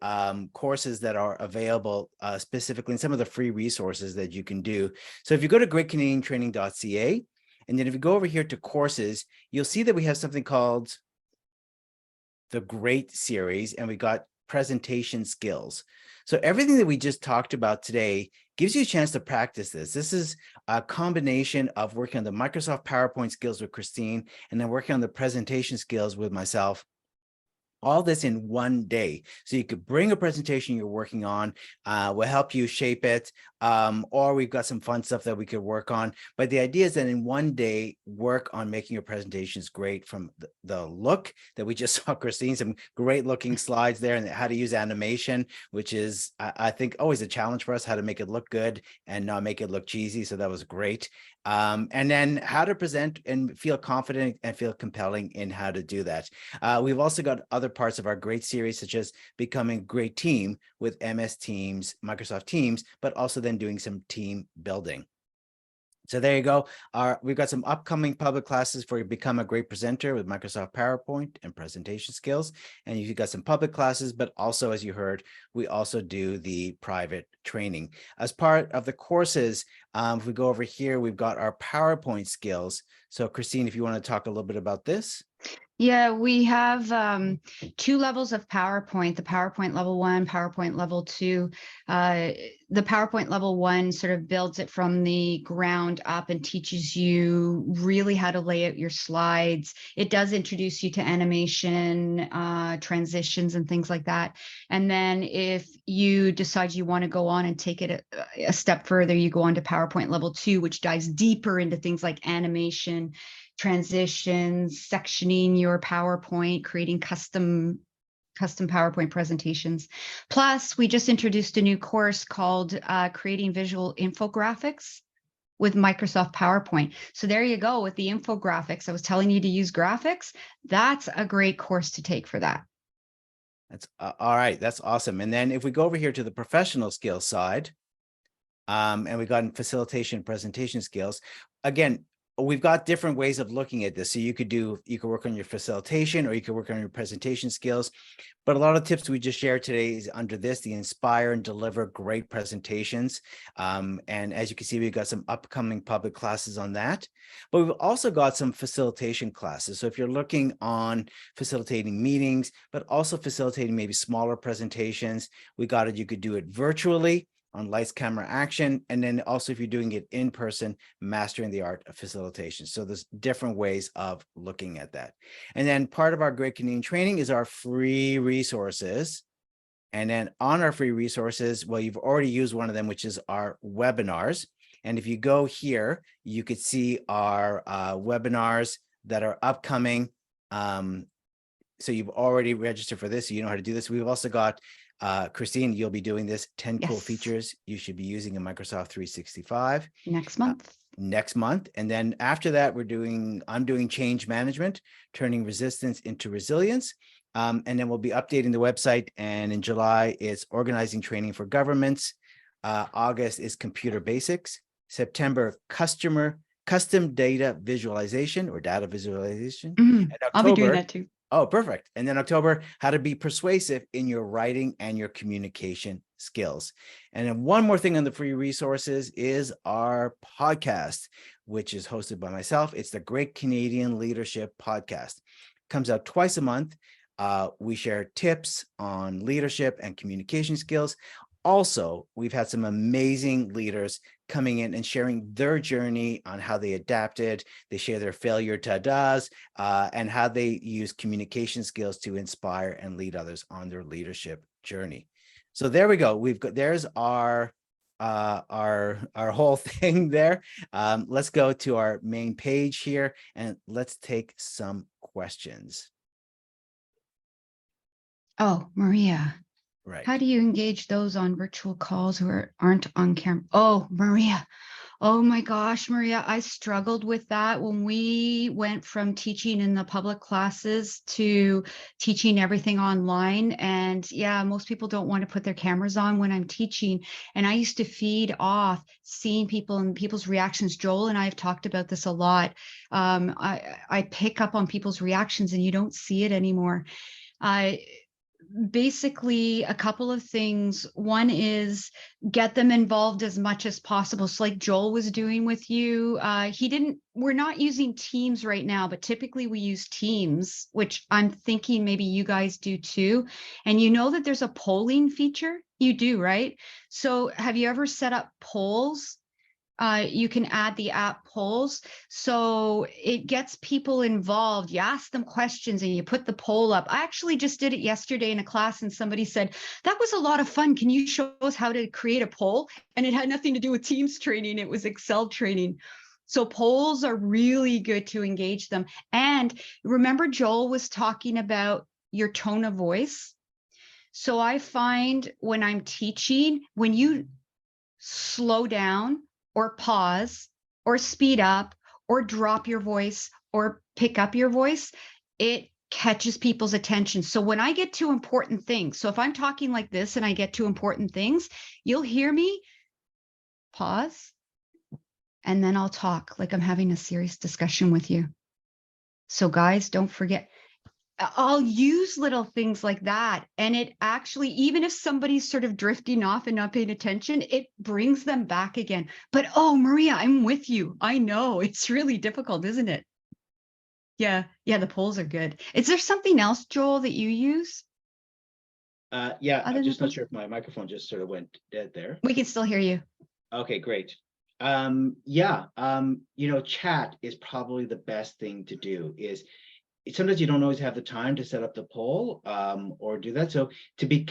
courses that are available specifically, and some of the free resources that you can do. So if you go to greatcanadiantraining.ca, and then if you go over here to courses, you'll see that we have something called the Great Series, and we got presentation skills. So everything that we just talked about today gives you a chance to practice this. This is a combination of working on the Microsoft PowerPoint skills with Christine, and then working on the presentation skills with myself. All this in one day. So you could bring a presentation you're working on, we'll help you shape it, or we've got some fun stuff that we could work on. But the idea is that in one day, work on making your presentations great, from the look that we just saw, Christine, some great looking slides there, and how to use animation, which is, I think, always a challenge for us, how to make it look good and not make it look cheesy. So that was great. And then how to present and feel confident and feel compelling in how to do that. We've also got other parts of our great series, such as becoming a great team with MS Teams, Microsoft Teams, but also then doing some team building. So there you go. We've got some upcoming public classes for Become a Great Presenter with Microsoft PowerPoint and presentation skills. And you've got some public classes, but also, as you heard, we also do the private training. As part of the courses, if we go over here, we've got our PowerPoint skills. So Christine, if you want to talk a little bit about this. Yeah, we have 2 levels of PowerPoint, the PowerPoint level 1, PowerPoint level 2. The PowerPoint level 1 sort of builds it from the ground up and teaches you really how to lay out your slides. It does introduce you to animation, transitions and things like that. And then if you decide you want to go on and take it a step further, you go on to PowerPoint level 2, which dives deeper into things like animation, transitions, sectioning your PowerPoint, creating custom PowerPoint presentations. Plus, we just introduced a new course called Creating Visual Infographics with Microsoft PowerPoint. So there you go with the infographics. I was telling you to use graphics. That's a great course to take for that. That's all right. That's awesome. And then if we go over here to the professional skills side, and we got in facilitation presentation skills, again, we've got different ways of looking at this. So you could work on your facilitation, or you could work on your presentation skills. But a lot of tips we just shared today is under this, the inspire and deliver great presentations. And as you can see, we've got some upcoming public classes on that. But we've also got some facilitation classes. So if you're looking on facilitating meetings, but also facilitating maybe smaller presentations, we got it. You could do it virtually, on lights, camera, action. And then also if you're doing it in person, mastering the art of facilitation. So there's different ways of looking at that. And then part of our Great Canadian Training is our free resources. And then on our free resources, well, you've already used one of them, which is our webinars. And if you go here, you could see our webinars that are upcoming. So you've already registered for this, so you know how to do this. We've also got Christine, you'll be doing this 10 cool features you should be using in Microsoft 365 next month. And then after that, I'm doing change management, turning resistance into resilience. And then we'll be updating the website. And in July, it's organizing training for governments. August is computer basics. September, customer custom data visualization or data visualization. Mhm. And I'll be doing October, that too. oh, perfect. And then October, how to be persuasive in your writing and your communication skills. And then one more thing on the free resources is our podcast, which is hosted by myself. It's the Great Canadian Leadership Podcast. Comes out twice a month. We share tips on leadership and communication skills. Also, we've had some amazing leaders coming in and sharing their journey on how they adapted. They share their failure ta-das and how they use communication skills to inspire and lead others on their leadership journey. So there we go. There's our whole thing there. Let's go to our main page here and let's take some questions. Oh, Maria. Right. How do you engage those on virtual calls who aren't on camera? Oh, Maria. Oh my gosh, Maria, I struggled with that when we went from teaching in the public classes to teaching everything online. And yeah, most people don't want to put their cameras on when I'm teaching. And I used to feed off seeing people and people's reactions. Joel and I have talked about this a lot. I pick up on people's reactions and you don't see it anymore. Basically a couple of things. One is get them involved as much as possible. So like Joel was doing with you, we're not using Teams right now, but typically we use Teams, which I'm thinking maybe you guys do too. And you know that there's a polling feature? You do, right? So have you ever set up polls? You can add the app polls. So it gets people involved. You ask them questions and you put the poll up. I actually just did it yesterday in a class and somebody said, that was a lot of fun. Can you show us how to create a poll? And it had nothing to do with Teams training. It was Excel training. So polls are really good to engage them. And remember, Joel was talking about your tone of voice. So I find when I'm teaching, when you slow down or pause or speed up or drop your voice or pick up your voice, it catches people's attention. So when I get to important things, so if I'm talking like this and I get to important things, you'll hear me pause and then I'll talk like I'm having a serious discussion with you. So guys, don't forget, I'll use little things like that. And it actually, even if somebody's sort of drifting off and not paying attention, it brings them back again. But oh, Maria, I'm with you. I know it's really difficult, isn't it? Yeah. Yeah. The polls are good. Is there something else, Joel, that you use? Yeah, Other I'm than just not polls? sure if my microphone just sort of went dead there. We can still hear you. Okay, great. Yeah, chat is probably the best thing to do. Is sometimes you don't always have the time to set up the poll or do that. So to be,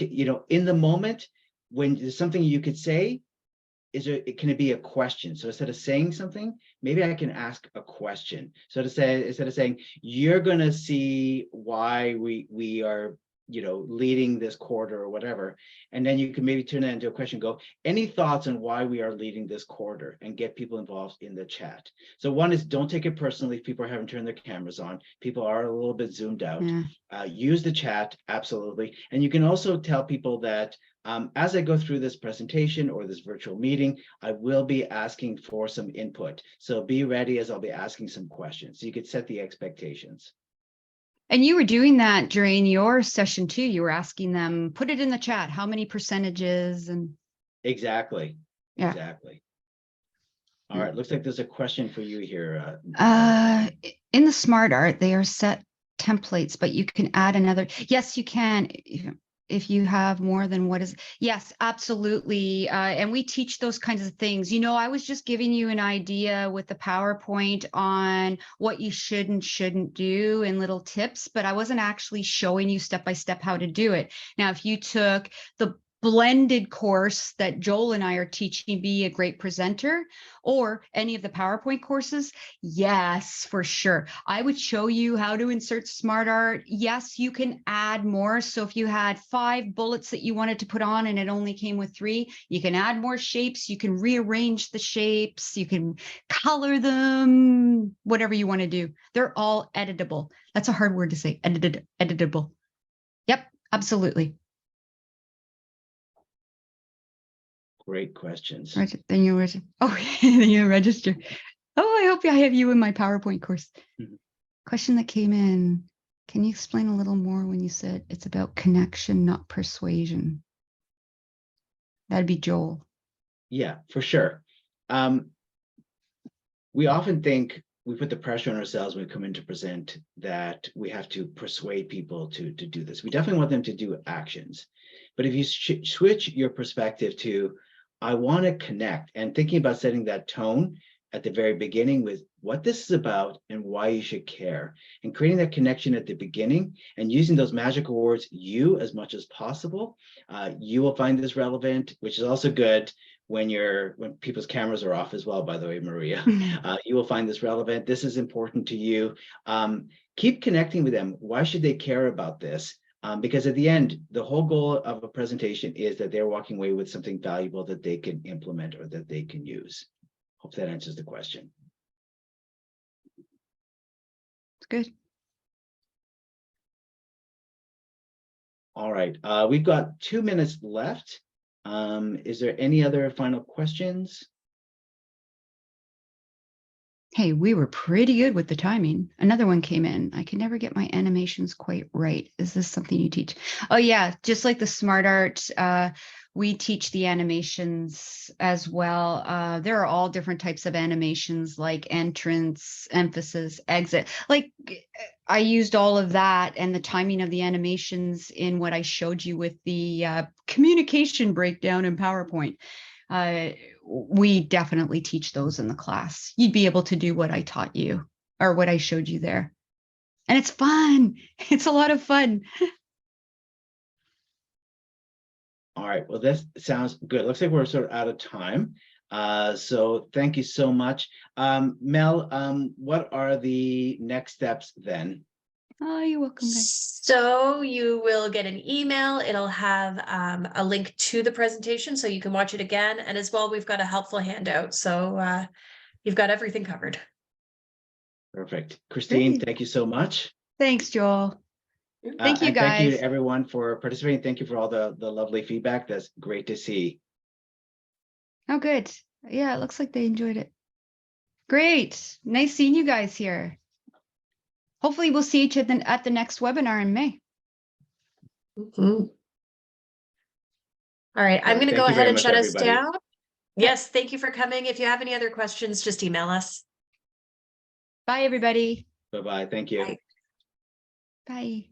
in the moment when there's something you could say, can it be a question? So instead of saying something, maybe I can ask a question. So instead of saying, you're gonna see why we are leading this quarter or whatever, and then you can maybe turn that into a question, go, any thoughts on why we are leading this quarter, and get people involved in the chat. So one is, don't take it personally if people haven't turned their cameras on. People are a little bit zoomed out. Yeah. Use the chat, absolutely. And you can also tell people that as I go through this presentation or this virtual meeting, I will be asking for some input. So be ready, as I'll be asking some questions. So you could set the expectations. And you were doing that during your session too. You were asking them, put it in the chat, how many percentages and. Exactly. Yeah. Exactly. All right. Looks like there's a question for you here. In the Smart Art, they are set templates, but you can add another. Yes, you can. If you have more than what is. Yes, absolutely. And we teach those kinds of things. I was just giving you an idea with the PowerPoint on what you should and shouldn't do and little tips, but I wasn't actually showing you step by step how to do it. Now, if you took the blended course that Joel and I are teaching, Be a Great Presenter, or any of the PowerPoint courses, yes, for sure. I would show you how to insert Smart Art. Yes, you can add more. So if you had 5 bullets that you wanted to put on and it only came with 3, you can add more shapes. You can rearrange the shapes. You can color them, whatever you want to do. They're all editable. That's a hard word to say, editable. Yep, absolutely. Great questions. Right, then you register. Oh, then you register. Oh, I hope I have you in my PowerPoint course. Mhm. Question that came in. Can you explain a little more when you said it's about connection, not persuasion? That'd be Joel. Yeah, for sure. We often think we put the pressure on ourselves when we come in to present that we have to persuade people to do this. We definitely want them to do actions. But if you switch your perspective to, I want to connect, and thinking about setting that tone at the very beginning with what this is about and why you should care, and creating that connection at the beginning and using those magical words, you, as much as possible, you will find this relevant, which is also good when people's cameras are off as well, by the way, Maria. You will find this relevant. This is important to you. Keep connecting with them. Why should they care about this? Because at the end, the whole goal of a presentation is that they're walking away with something valuable that they can implement or that they can use. Hope that answers the question. It's good. All right, we've got 2 minutes left. Is there any other final questions? Hey, we were pretty good with the timing. Another one came in. I can never get my animations quite right. Is this something you teach? Oh yeah, just like the Smart Art, we teach the animations as well. There are all different types of animations like entrance, emphasis, exit. Like I used all of that and the timing of the animations in what I showed you with the communication breakdown in PowerPoint. We definitely teach those in the class. You'd be able to do what I taught you or what I showed you there. And it's fun. It's a lot of fun. All right, well, this sounds good. Looks like we're sort of out of time. So thank you so much. Mel, what are the next steps then? Oh, you're welcome, guys. So you will get an email. It'll have a link to the presentation so you can watch it again. And as well, we've got a helpful handout. So you've got everything covered. Perfect. Christine, Great. thank you so much. Thanks, Joel. Thank you, And thank you guys. to everyone for participating. Thank you for all the lovely feedback. That's great to see. Oh, good. Yeah, it looks like they enjoyed it. Great. Nice seeing you guys here. Hopefully we'll see each other at the next webinar in May. Mhm. All right, I'm going to Thank go you ahead very and much, shut us everybody. down. Yes, thank you for coming. If you have any other questions, just email us. Bye, everybody. Bye-bye. Thank you. Bye. Bye.